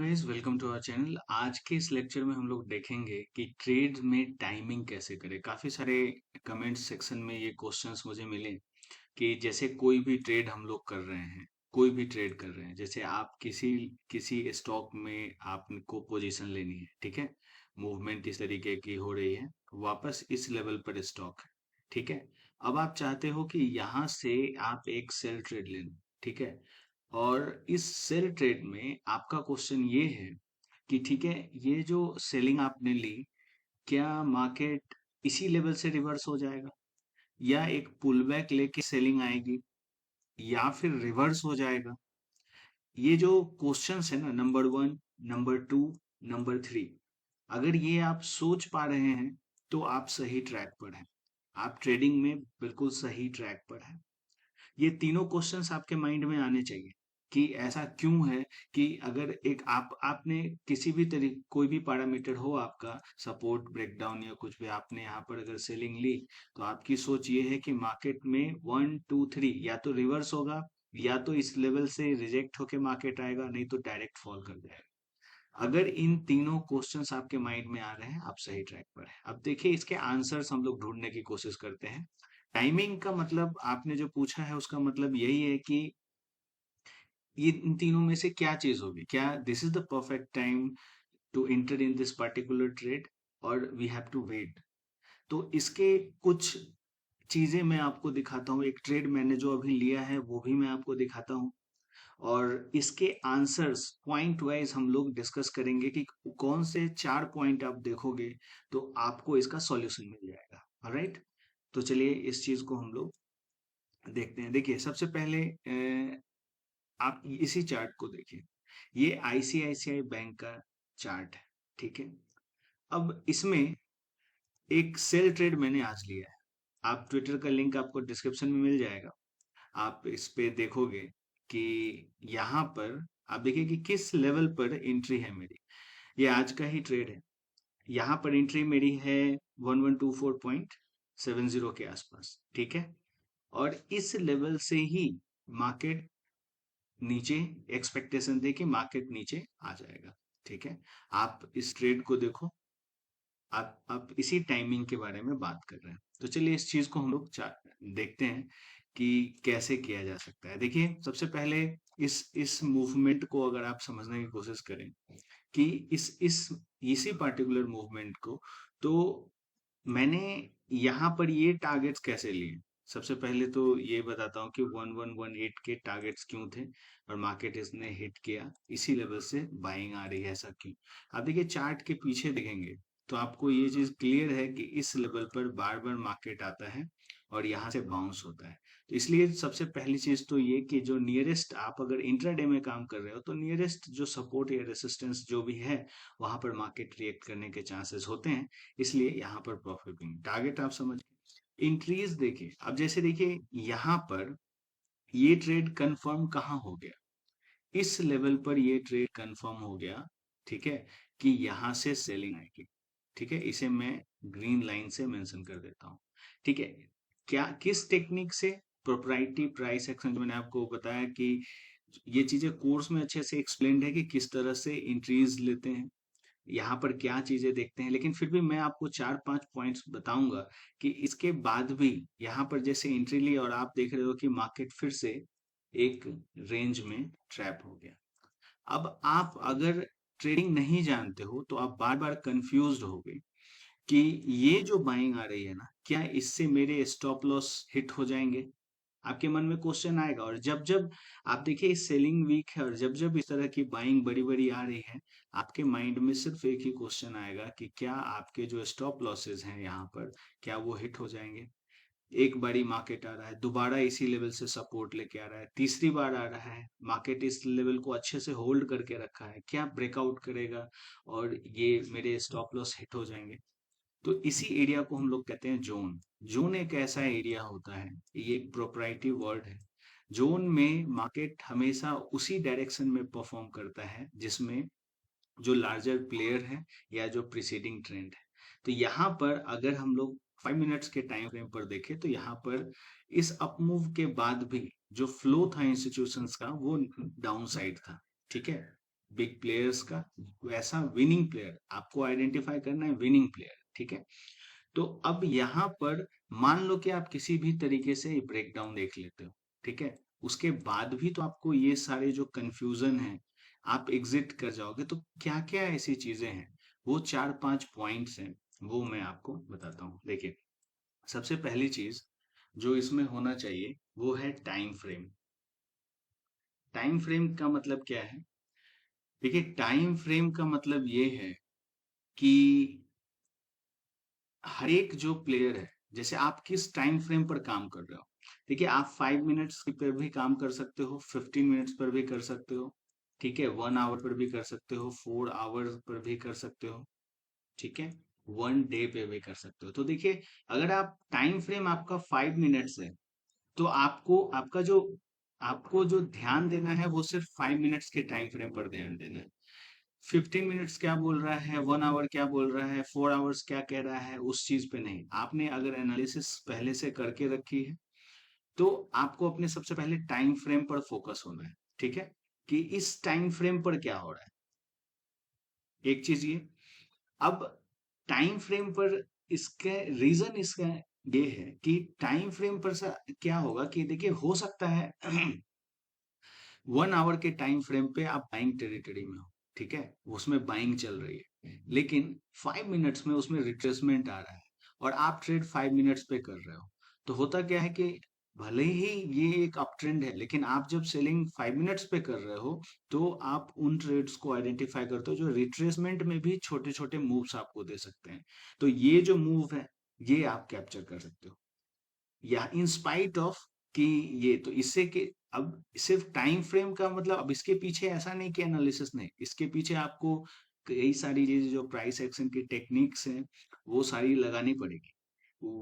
Guys, welcome to our channel. आज के इस लेक्चर में हम लोग देखेंगे कि ट्रेड में टाइमिंग कैसे करें। काफी सारे कमेंट सेक्शन में ये क्वेश्चंस मुझे मिले कि जैसे कोई भी ट्रेड हम लोग कर रहे हैं, कोई भी ट्रेड कर रहे हैं, जैसे आप किसी किसी स्टॉक में आपको पोजीशन लेनी है, ठीक है। मूवमेंट इस तरीके की हो रही है, वापस इस लेवल पर स्टॉक है, ठीक है। अब आप चाहते हो कि यहाँ से आप एक सेल ट्रेड ले लो, ठीक है। और इस सेल ट्रेड में आपका क्वेश्चन ये है कि ठीक है, ये जो सेलिंग आपने ली, क्या मार्केट इसी लेवल से रिवर्स हो जाएगा, या एक पुल बैक लेके सेलिंग आएगी, या फिर रिवर्स हो जाएगा। ये जो क्वेश्चंस है ना, number one, number two, number three, अगर ये आप सोच पा रहे हैं तो आप सही ट्रैक पर हैं। आप ट्रेडिंग में बिल्कुल सही ट्रैक पर हैं। ये तीनों क्वेश्चंस आपके माइंड में आने चाहिए कि ऐसा क्यों है कि अगर एक आपने किसी भी तरीके कोई भी पैरामीटर हो आपका, सपोर्ट, ब्रेकडाउन या कुछ भी, आपने यहाँ पर अगर सेलिंग ली, तो आपकी सोच ये है कि मार्केट में वन टू थ्री या तो रिवर्स होगा, या तो इस लेवल से रिजेक्ट होके मार्केट आएगा, नहीं तो डायरेक्ट फॉल कर जाएगा। अगर इन तीनों क्वेश्चंस आपके माइंड में आ रहे हैं, आप सही ट्रैक पर हैं। अब देखिए, इसके आंसर्स हम लोग ढूंढने की कोशिश करते हैं। टाइमिंग का मतलब आपने जो पूछा है उसका मतलब यही है कि ये इन तीनों में से क्या चीज होगी, क्या this is the perfect time to enter in this particular trade, और वी हैव टू वेट। तो इसके कुछ चीजें मैं आपको दिखाता हूँ। एक ट्रेड मैंने जो अभी लिया है वो भी मैं आपको दिखाता हूँ, और इसके आंसर्स पॉइंट वाइज हम लोग डिस्कस करेंगे कि कौन से चार पॉइंट आप देखोगे तो आपको इसका सॉल्यूशन मिल जाएगा। ऑलराइट, तो चलिए इस चीज को हम लोग देखते हैं। देखिए, सबसे पहले आप इसी चार्ट को देखिए। ये आईसीआईसीआई बैंक का चार्ट है, ठीक है। अब इसमें एक सेल ट्रेड मैंने आज लिया है। आप ट्विटर का लिंक आपको डिस्क्रिप्शन में मिल जाएगा। आप इस पे देखोगे कि यहाँ पर आप देखिए कि किस लेवल पर एंट्री है मेरी। ये आज का ही ट्रेड है। यहाँ पर एंट्री मेरी है 1124.70 के आसपास, ठीक है। और इस लेवल से ही मार्केट नीचे, एक्सपेक्टेशन दे कि मार्केट नीचे आ जाएगा, ठीक है। आप इस ट्रेड को देखो। आप इसी टाइमिंग के बारे में बात कर रहे हैं, तो चलिए इस चीज को हम लोग देखते हैं कि कैसे किया जा सकता है। देखिए, सबसे पहले इस मूवमेंट को अगर आप समझने की कोशिश करें कि इस इसी पर्टिकुलर मूवमेंट को, तो मैंने यहाँ पर ये टारगेट्स कैसे लिए। सबसे पहले तो ये बताता हूँ कि 1118 के टारगेट्स क्यों थे, और मार्केट इसने हिट किया, इसी लेवल से बाइंग आ रही है, ऐसा क्यों। आप देखिए, चार्ट के पीछे देखेंगे तो आपको ये चीज क्लियर है कि इस लेवल पर बार बार मार्केट आता है और यहाँ से बाउंस होता है। तो इसलिए सबसे पहली चीज तो ये कि जो नियरेस्ट, आप अगर इंट्राडे में काम कर रहे हो तो नियरेस्ट जो सपोर्ट या रेसिस्टेंस जो भी है, वहां पर मार्केट रिएक्ट करने के चांसेस होते हैं। इसलिए यहाँ पर प्रॉफिटिंग टारगेट आप समझ। इंक्रीज देखिए, अब जैसे देखिए यहाँ पर ये ट्रेड कंफर्म कहाँ हो गया, इस लेवल पर ये ट्रेड कंफर्म हो गया, ठीक है, कि यहाँ से सेलिंग आएगी, ठीक है। इसे मैं ग्रीन लाइन से मेंशन कर देता हूँ, ठीक है। क्या, किस टेक्निक से, प्रोप्राइटरी प्राइस एक्शन, जो मैंने आपको बताया कि ये चीजें कोर्स में अच्छे से एक्सप्लेन्ड है कि किस तरह से इंट्रीज लेते हैं, यहाँ पर क्या चीजें देखते हैं। लेकिन फिर भी मैं आपको चार पांच पॉइंट्स बताऊंगा कि इसके बाद भी यहाँ पर जैसे एंट्री ली और आप देख रहे हो कि मार्केट फिर से एक रेंज में ट्रैप हो गया। अब आप अगर ट्रेडिंग नहीं जानते हो तो आप बार बार कंफ्यूज होगे कि ये जो बाइंग आ रही है ना, क्या इससे मेरे स्टॉप लॉस हिट हो जाएंगे। आपके मन में क्वेश्चन आएगा। और जब जब आप देखिए सेलिंग वीक है और जब जब इस तरह की बाइंग बड़ी बड़ी आ रही है, आपके माइंड में सिर्फ एक ही क्वेश्चन आएगा कि क्या आपके जो स्टॉप लॉसेस हैं यहाँ पर, क्या वो हिट हो जाएंगे। एक बारी मार्केट आ रहा है, दोबारा इसी लेवल से सपोर्ट लेके आ रहा है, तीसरी बार आ रहा है, मार्केट इस लेवल को अच्छे से होल्ड करके रखा है, क्या ब्रेकआउट करेगा और ये मेरे स्टॉप लॉस हिट हो जाएंगे। तो इसी एरिया को हम लोग कहते हैं जोन। जोन एक ऐसा एरिया होता है, ये एक प्रोप्राइटरी वर्ड है। जोन में मार्केट हमेशा उसी डायरेक्शन में परफॉर्म करता है जिसमें जो लार्जर प्लेयर है या जो प्रीसीडिंग ट्रेंड है। तो यहाँ पर अगर हम लोग 5 मिनट्स के टाइम फ्रेम पर देखें तो यहाँ पर इस अपमूव के बाद भी जो फ्लो था इंस्टीट्यूशंस का वो डाउन साइड था, ठीक है। बिग प्लेयर्स का, वैसा विनिंग प्लेयर आपको आइडेंटिफाई करना है, विनिंग प्लेयर, ठीक है। तो अब यहाँ पर मान लो कि आप किसी भी तरीके से ब्रेक डाउन देख लेते हो, ठीक है, उसके बाद भी तो आपको ये सारे जो कंफ्यूजन है आप एग्जिट कर जाओगे, तो क्या क्या ऐसी चीजें हैं, वो 4-5 पॉइंट्स हैं, वो मैं आपको बताता हूँ। देखिए, सबसे पहली चीज जो इसमें होना चाहिए वो है टाइम फ्रेम। टाइम फ्रेम का मतलब क्या है? देखिए, टाइम फ्रेम का मतलब ये है कि हर एक जो प्लेयर है, जैसे आप किस टाइम फ्रेम पर काम कर रहे हो। देखिए, आप 5 मिनट्स पर भी काम कर सकते हो, 15 मिनट्स पर भी कर सकते हो, ठीक है, 1 आवर पर भी कर सकते हो, 4 आवर्स पर भी कर सकते हो, ठीक है, 1 डे पे भी कर सकते हो। तो देखिए, अगर आप टाइम फ्रेम आपका 5 मिनट्स है, तो आपको जो ध्यान देना है वो सिर्फ 5 मिनट्स के टाइम फ्रेम पर ध्यान देना है। 15 मिनट्स क्या बोल रहा है, 1 आवर क्या बोल रहा है, 4 आवर्स क्या कह रहा है, उस चीज पे नहीं। आपने अगर एनालिसिस पहले से करके रखी है, तो आपको अपने सबसे पहले टाइम फ्रेम पर फोकस होना है, ठीक है, कि इस टाइम फ्रेम पर क्या हो रहा है। एक चीज ये, अब टाइम फ्रेम पर इसका रीजन इसका ये है कि टाइम फ्रेम पर क्या होगा कि देखिए, हो सकता है 1 आवर के टाइम फ्रेम पे आप बाइंग टेरिटरी में हो, ठीक है, उसमें बाइंग चल रही है, लेकिन 5 मिनट्स में उसमें रिट्रेसमेंट आ रहा है और आप ट्रेड 5 मिनट्स पे कर रहे हो। तो होता क्या है कि भले ही ये एक अप ट्रेंड है, लेकिन आप जब सेलिंग 5 मिनट्स पे कर रहे हो, तो आप उन ट्रेड्स को आइडेंटिफाई करते हो जो रिट्रेसमेंट में भी छोटे छोटे मूव्स आपको दे सकते हैं। तो ये जो मूव है, ये आप कैप्चर कर सकते हो, या इन स्पाइट ऑफ कि ये, तो इससे कि अब सिर्फ टाइम फ्रेम का मतलब, अब इसके पीछे ऐसा नहीं कि एनालिसिस नहीं, इसके पीछे आपको कई सारी चीजें जो प्राइस एक्शन की टेक्निक्स हैं वो सारी लगानी पड़ेगी।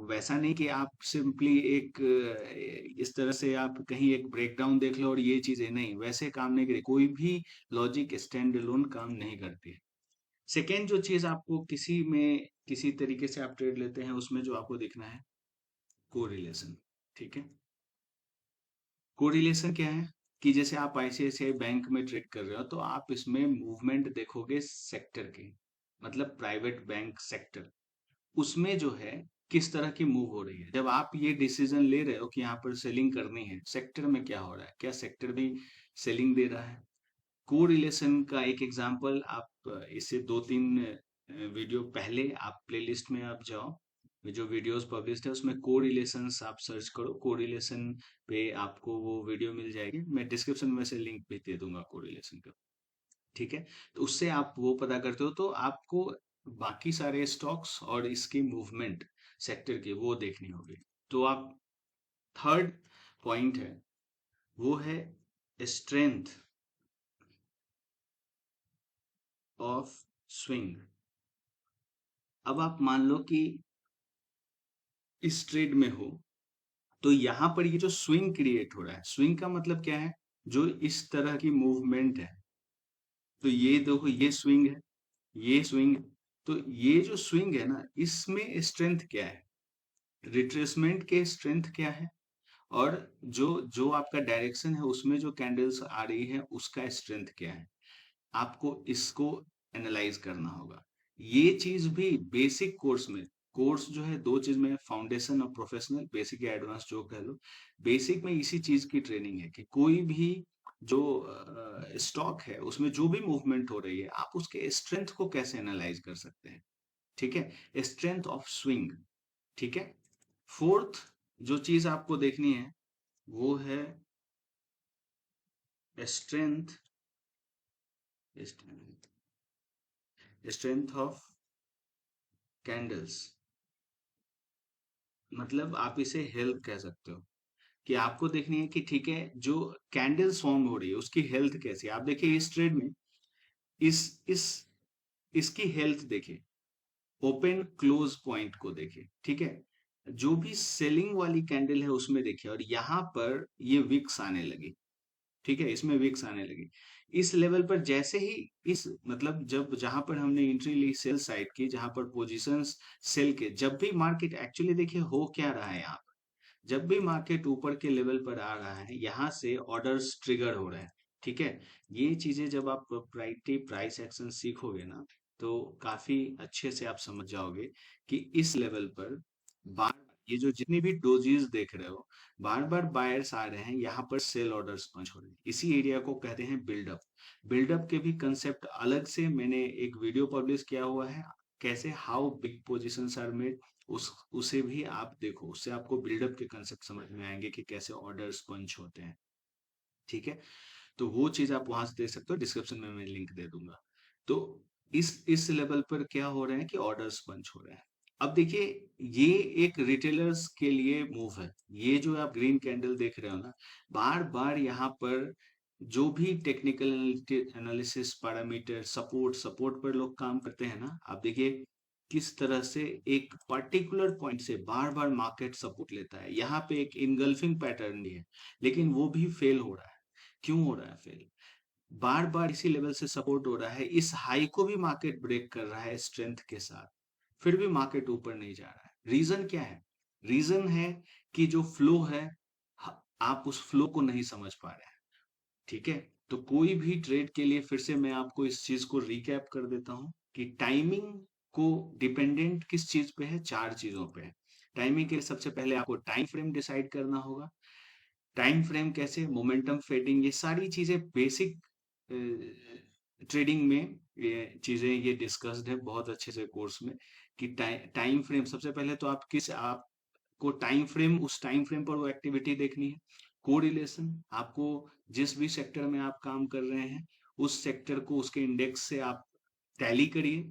वैसा नहीं कि आप सिंपली एक इस तरह से आप कहीं एक ब्रेकडाउन देख लो और ये चीजें नहीं, वैसे काम नहीं करेगी, कोई भी लॉजिक स्टैंड अलोन काम नहीं करती है। सेकेंड जो चीज आपको किसी में किसी तरीके से आप ट्रेड लेते हैं उसमें जो आपको देखना है, कोरिलेशन, ठीक है। कोरिलेशन क्या है कि जैसे आप आईसीआईसीआई बैंक में ट्रेड कर रहे हो, तो आप इसमें मूवमेंट देखोगे सेक्टर के, मतलब प्राइवेट बैंक सेक्टर, उसमें जो है किस तरह की मूव हो रही है। जब आप ये डिसीजन ले रहे हो कि यहाँ पर सेलिंग करनी है, सेक्टर में क्या हो रहा है, क्या सेक्टर भी सेलिंग दे रहा है। कोरिलेशन का एक एग्जांपल आप इससे 2-3 वीडियो पहले आप प्लेलिस्ट में आप जाओ, जो वीडियोस पब्लिश्ड है उसमें कोरिलेशंस आप सर्च करो, कोरिलेशन पे आपको वो वीडियो मिल जाएगी, मैं डिस्क्रिप्शन में से लिंक भी दे दूंगा कोरिलेशन का, ठीक है। तो उससे आप वो पता करते हो, तो आपको बाकी सारे स्टॉक्स और इसकी मूवमेंट सेक्टर की वो देखनी होगी। तो आप, थर्ड पॉइंट है वो है स्ट्रेंथ ऑफ स्विंग। अब आप मान लो कि इस ट्रेड में हो, तो यहाँ पर ये जो स्विंग क्रिएट हो रहा है, स्विंग का मतलब क्या है, जो इस तरह की मूवमेंट है, तो ये देखो, ये स्विंग है, ये स्विंग है, तो ये जो स्विंग है ना, इसमें स्ट्रेंथ क्या है, रिट्रेसमेंट के स्ट्रेंथ क्या है, और जो जो आपका डायरेक्शन है उसमें जो कैंडल्स आ रही है उसका स्ट्रेंथ क्या है, आपको इसको एनालाइज करना होगा। ये चीज भी बेसिक कोर्स में, कोर्स जो है दो चीज में, फाउंडेशन और प्रोफेशनल, बेसिक या एडवांस जो कह लो, बेसिक में इसी चीज की ट्रेनिंग है कि कोई भी जो स्टॉक है उसमें जो भी मूवमेंट हो रही है, आप उसके स्ट्रेंथ को कैसे एनालाइज कर सकते हैं, ठीक है, स्ट्रेंथ ऑफ स्विंग, ठीक है। फोर्थ जो चीज आपको देखनी है वो है स्ट्रेंथ, स्ट्रेंथ ऑफ कैंडल्स, मतलब आप इसे हेल्थ कह सकते हो, कि आपको देखनी है कि ठीक है, जो कैंडल्स फॉर्म हो रही है उसकी हेल्थ कैसी है। आप देखिए इस ट्रेड में, इस इस इसकी हेल्थ देखिए, ओपन क्लोज पॉइंट को देखिए, ठीक है, जो भी सेलिंग वाली कैंडल है उसमें देखिए, और यहाँ पर ये विक्स आने लगी, ठीक है, इसमें विक्स आने लगी। इस लेवल पर जैसे ही, इस मतलब जब जहां पर हमने एंट्री ली सेल साइड की, जहां पर पोजीशंस सेल के, जब भी मार्केट एक्चुअली देखिए हो क्या रहा है यहाँ पर, जब भी मार्केट ऊपर के लेवल पर आ रहा है, यहाँ से ऑर्डर्स ट्रिगर हो रहे हैं, ठीक है। ये चीजें जब आप प्रोप्राइटरी प्राइस एक्शन सीखोगे ना, तो काफी अच्छे से आप समझ जाओगे कि इस लेवल पर बार ये जो जितनी भी डोजीज देख रहे हो, बार बार बायर्स आ रहे हैं, यहाँ पर सेल ऑर्डर्स पंच हो रहे हैं, इसी एरिया को कहते हैं बिल्डअप। बिल्डअप के भी कंसेप्ट अलग से मैंने एक वीडियो पब्लिश किया हुआ है, कैसे how big positions are made, उसे भी आप देखो, उससे आपको बिल्डअप के कंसेप्ट समझ में आएंगे कि कैसे ऑर्डर्स पंच होते हैं। ठीक है। तो वो चीज आप वहां से देख सकते हो, डिस्क्रिप्शन में मैं लिंक दे दूंगा। तो इस लेवल पर क्या हो रहा है कि ऑर्डर्स पंच हो रहे हैं। अब देखिए, ये एक रिटेलर्स के लिए मूव है। ये जो आप ग्रीन कैंडल देख रहे हो ना, बार बार यहाँ पर जो भी टेक्निकल एनालिसिस पैरामीटर सपोर्ट पर लोग काम करते हैं ना, आप देखिए किस तरह से एक पर्टिकुलर पॉइंट से बार बार मार्केट सपोर्ट लेता है। यहाँ पे एक इनगल्फिंग पैटर्न भी है, लेकिन वो भी फेल हो रहा है। क्यों हो रहा है फेल? बार बार इसी लेवल से सपोर्ट हो रहा है, इस हाई को भी मार्केट ब्रेक कर रहा है स्ट्रेंथ के साथ, फिर भी मार्केट ऊपर नहीं जा रहा है। रीजन क्या है? रीजन है कि जो फ्लो है, आप उस फ्लो को नहीं समझ पा रहे हैं। ठीक है। तो कोई भी ट्रेड के लिए फिर से मैं आपको इस चीज को रिकैप कर देता हूं कि टाइमिंग को डिपेंडेंट किस चीज पे है? चार चीजों पे है। टाइमिंग के लिए सबसे पहले आपको टाइम फ्रेम डिसाइड करना होगा। टाइम फ्रेम कैसे, मोमेंटम फेडिंग, ये सारी चीजें बेसिक ट्रेडिंग में ये चीजें ये डिस्कस्ड है बहुत अच्छे से कोर्स में, कि टाइम फ्रेम सबसे पहले तो आपको टाइम फ्रेम, उस टाइम फ्रेम पर वो एक्टिविटी देखनी है। कोरिलेशन, आपको जिस भी सेक्टर में आप काम कर रहे हैं, उस सेक्टर को उसके इंडेक्स से आप टैली करिए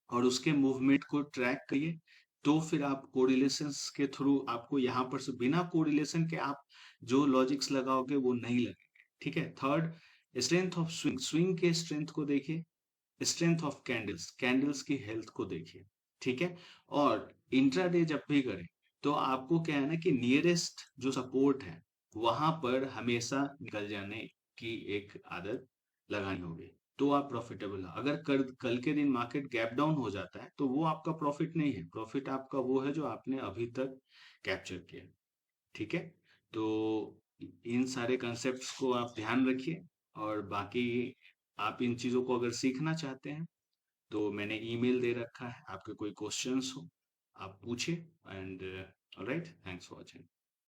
और उसके मूवमेंट को ट्रैक करिए। तो फिर आप कोरिलेशंस के थ्रू, आपको यहाँ पर से बिना कोरिलेशन के आप जो लॉजिक्स लगाओगे वो नहीं लगेंगे। ठीक है। Third, strength of swing, swing के स्ट्रेंथ को देखिए। स्ट्रेंथ ऑफ कैंडल्स, कैंडल्स की हेल्थ को देखिए। ठीक है। और इंट्राडे जब भी करें, तो आपको क्या है ना कि नियरेस्ट जो सपोर्ट है, वहां पर हमेशा निकल जाने की एक आदत लगानी होगी, तो आप प्रॉफिटेबल हो। अगर कल के दिन मार्केट गैप डाउन हो जाता है, तो वो आपका प्रॉफिट नहीं है। प्रॉफिट आपका वो है जो आपने अभी तक कैप्चर किया। ठीक है। तो इन सारे कंसेप्ट्स को आप ध्यान रखिए। और बाकी आप इन चीजों को अगर सीखना चाहते हैं, तो मैंने ईमेल दे रखा है, आपके कोई क्वेश्चंस हो आप पूछिए। And alright, thanks for watching.